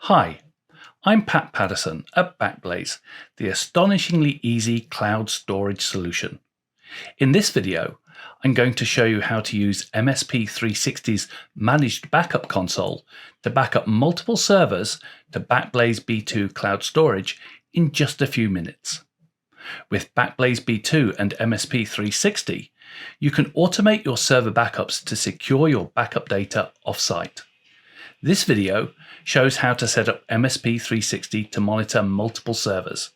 Hi, I'm Pat Patterson at Backblaze, the astonishingly easy cloud storage solution. In this video, I'm going to show you how to use MSP 360's Managed Backup Console to back up multiple servers to Backblaze B2 Cloud Storage in just a few minutes. With Backblaze B2 and MSP 360, you can automate your server backups to secure your backup data offsite. This video shows how to set up MSP 360 to monitor multiple servers.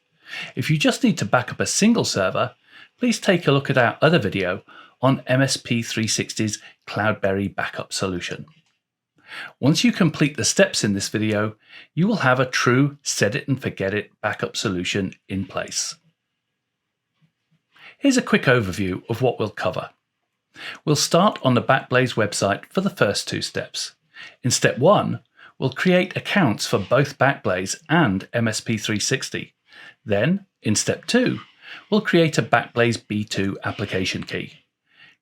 If you just need to back up a single server, please take a look at our other video on MSP 360's Cloudberry backup solution. Once you complete the steps in this video, you will have a true set it and forget it backup solution in place. Here's a quick overview of what we'll cover. We'll start on the Backblaze website for the first two steps. In step 1, we'll create accounts for both Backblaze and MSP 360. Then, in step 2, we'll create a Backblaze B2 application key.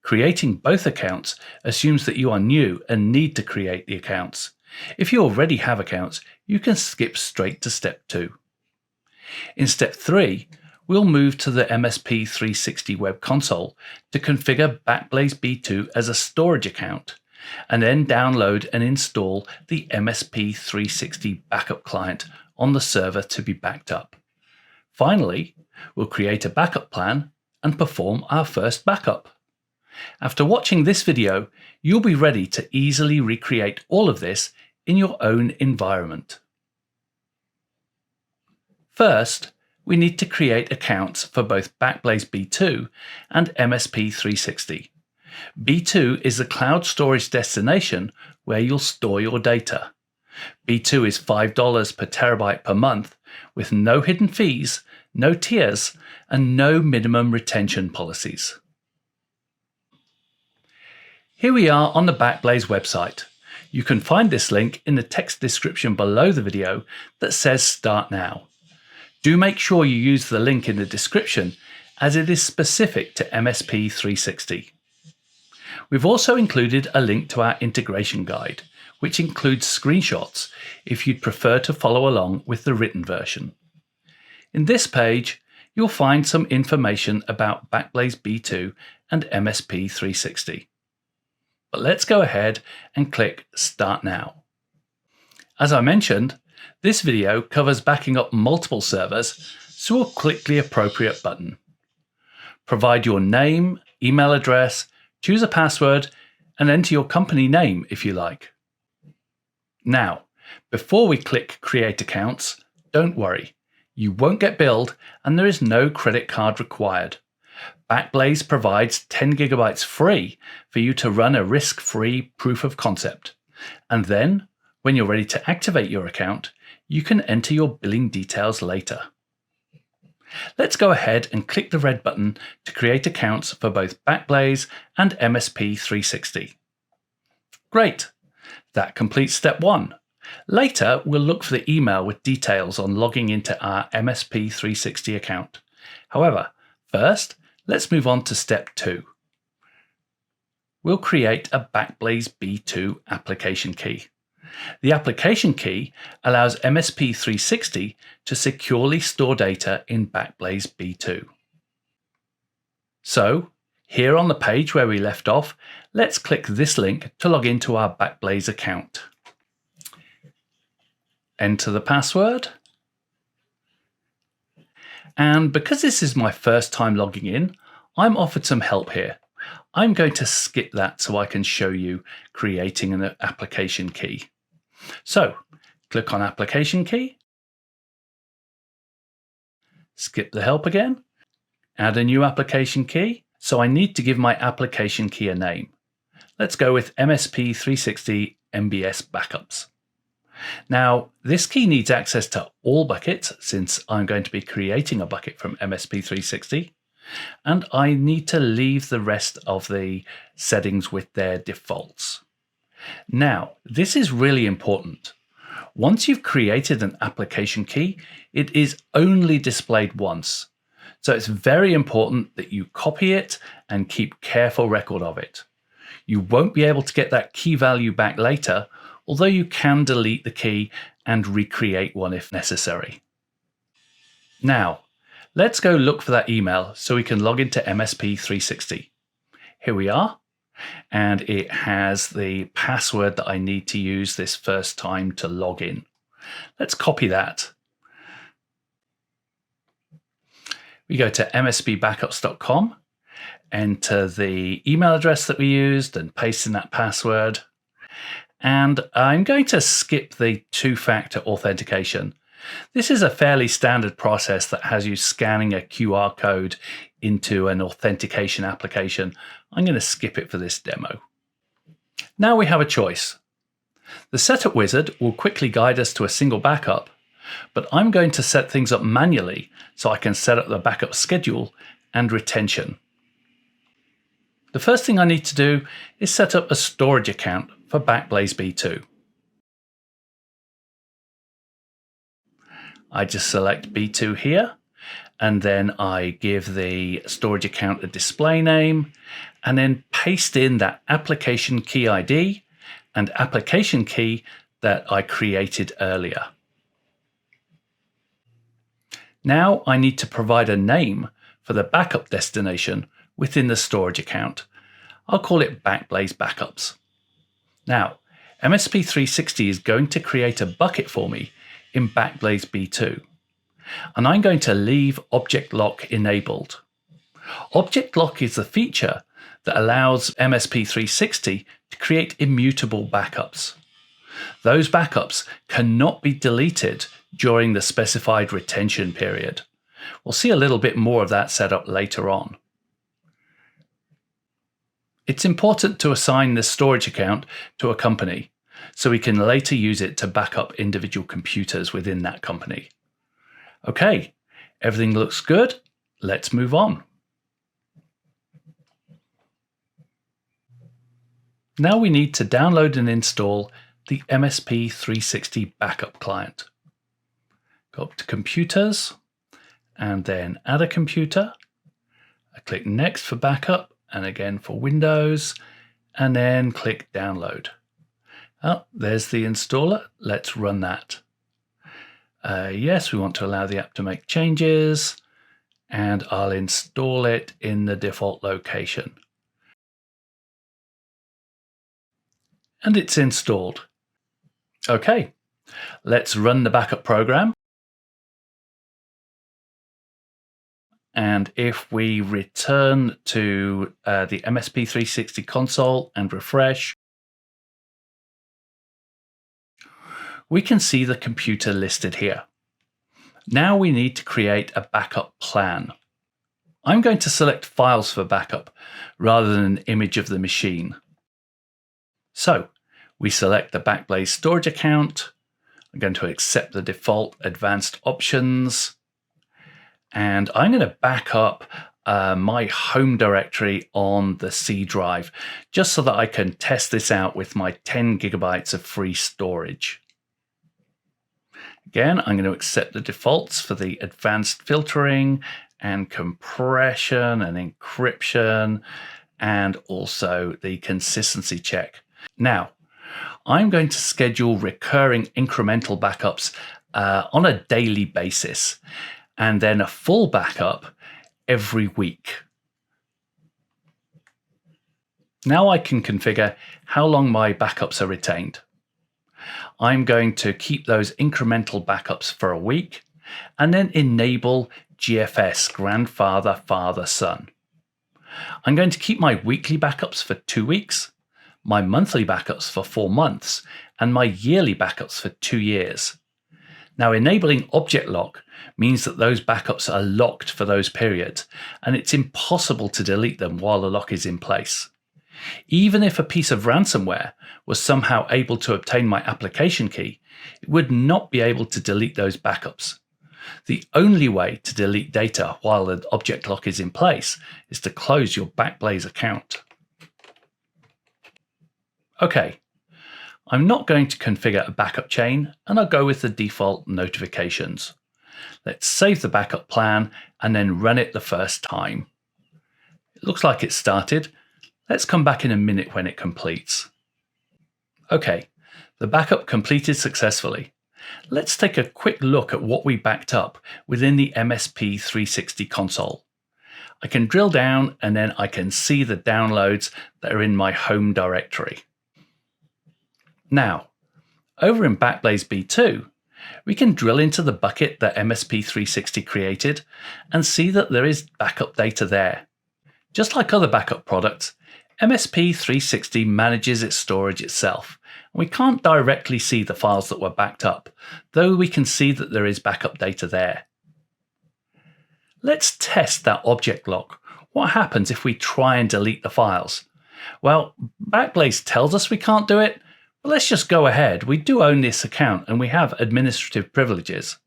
Creating both accounts assumes that you are new and need to create the accounts. If you already have accounts, you can skip straight to step 2. In step 3, we'll move to the MSP 360 web console to configure Backblaze B2 as a storage account, and then download and install the MSP 360 backup client on the server to be backed up. Finally, we'll create a backup plan and perform our first backup. After watching this video, you'll be ready to easily recreate all of this in your own environment. First, we need to create accounts for both Backblaze B2 and MSP 360. B2 is the cloud storage destination where you'll store your data. B2 is $5 per terabyte per month with no hidden fees, no tiers, and no minimum retention policies. Here we are on the Backblaze website. You can find this link in the text description below the video that says Start Now. Do make sure you use the link in the description as it is specific to MSP 360. We've also included a link to our integration guide, which includes screenshots if you'd prefer to follow along with the written version. In this page, you'll find some information about Backblaze B2 and MSP 360. But let's go ahead and click Start Now. As I mentioned, this video covers backing up multiple servers, so we'll click the appropriate button. Provide your name, email address, choose a password, and enter your company name if you like. Now, before we click Create Accounts, don't worry. You won't get billed and there is no credit card required. Backblaze provides 10 GB free for you to run a risk-free proof of concept. And then, when you're ready to activate your account, you can enter your billing details later. Let's go ahead and click the red button to create accounts for both Backblaze and MSP 360. Great! That completes step 1. Later, we'll look for the email with details on logging into our MSP 360 account. However, first, let's move on to step 2. We'll create a Backblaze B2 application key. The application key allows MSP 360 to securely store data in Backblaze B2. So, here on the page where we left off, let's click this link to log into our Backblaze account. Enter the password. And because this is my first time logging in, I'm offered some help here. I'm going to skip that so I can show you creating an application key. So, click on Application Key, skip the help again, add a new application key. So I need to give my application key a name. Let's go with MSP 360 MBS Backups. Now, this key needs access to all buckets since I'm going to be creating a bucket from MSP 360, and I need to leave the rest of the settings with their defaults. Now, this is really important. Once you've created an application key, it is only displayed once. So it's very important that you copy it and keep careful record of it. You won't be able to get that key value back later, although you can delete the key and recreate one if necessary. Now, let's go look for that email so we can log into MSP 360. Here we are, and it has the password that I need to use this first time to log in. Let's copy that. We go to mspbackups.com, enter the email address that we used and paste in that password. And I'm going to skip the two-factor authentication. This is a fairly standard process that has you scanning a QR code into an authentication application. I'm going to skip it for this demo. Now we have a choice. The setup wizard will quickly guide us to a single backup, but I'm going to set things up manually so I can set up the backup schedule and retention. The first thing I need to do is set up a storage account for Backblaze B2. I just select B2 here, and then I give the storage account a display name, and then paste in that application key ID and application key that I created earlier. Now I need to provide a name for the backup destination within the storage account. I'll call it Backblaze Backups. Now, MSP 360 is going to create a bucket for me in Backblaze B2, and I'm going to leave Object Lock enabled. Object Lock is the feature that allows MSP 360 to create immutable backups. Those backups cannot be deleted during the specified retention period. We'll see a little bit more of that setup later on. It's important to assign this storage account to a company so we can later use it to back up individual computers within that company. Okay, everything looks good. Let's move on. Now we need to download and install the MSP 360 backup client. Go up to Computers and then Add a Computer. I click Next for backup and again for Windows, and then click Download. Oh, there's the installer. Let's run that. Yes, we want to allow the app to make changes, and I'll install it in the default location. And it's installed. Okay, let's run the backup program. And if we return to the MSP 360 console and refresh, we can see the computer listed here. Now we need to create a backup plan. I'm going to select Files for backup rather than an image of the machine. So we select the Backblaze storage account. I'm going to accept the default advanced options. And I'm going to back up my home directory on the C drive, just so that I can test this out with my 10 gigabytes of free storage. Again, I'm going to accept the defaults for the advanced filtering and compression and encryption, and also the consistency check. Now, I'm going to schedule recurring incremental backups on a daily basis, and then a full backup every week. Now I can configure how long my backups are retained. I'm going to keep those incremental backups for a week, and then enable GFS, grandfather, father, son. I'm going to keep my weekly backups for 2 weeks, my monthly backups for 4 months, and my yearly backups for 2 years. Now, enabling Object Lock means that those backups are locked for those periods, and it's impossible to delete them while the lock is in place. Even if a piece of ransomware was somehow able to obtain my application key, it would not be able to delete those backups. The only way to delete data while the Object Lock is in place is to close your Backblaze account. Okay, I'm not going to configure a backup chain, and I'll go with the default notifications. Let's save the backup plan and then run it the first time. It looks like it started. Let's come back in a minute when it completes. Okay, the backup completed successfully. Let's take a quick look at what we backed up within the MSP 360 console. I can drill down and then I can see the downloads that are in my home directory. Now, over in Backblaze B2, we can drill into the bucket that MSP 360 created and see that there is backup data there. Just like other backup products, MSP 360 manages its storage itself. We can't directly see the files that were backed up, though we can see that there is backup data there. Let's test that object lock. What happens if we try and delete the files? Well, Backblaze tells us we can't do it, but let's just go ahead. We do own this account and we have administrative privileges.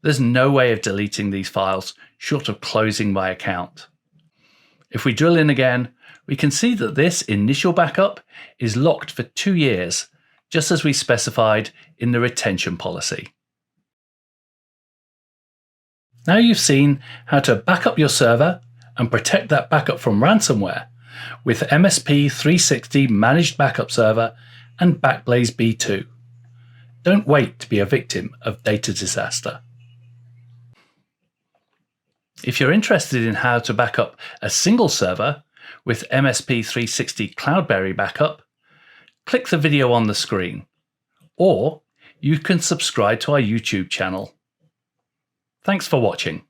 There's no way of deleting these files short of closing my account. If we drill in again, we can see that this initial backup is locked for 2 years, just as we specified in the retention policy. Now you've seen how to back up your server and protect that backup from ransomware with MSP 360 Managed Backup Server and Backblaze B2. Don't wait to be a victim of data disaster. If you're interested in how to back up a single server with MSP 360 Cloudberry Backup, click the video on the screen, or you can subscribe to our YouTube channel. Thanks for watching.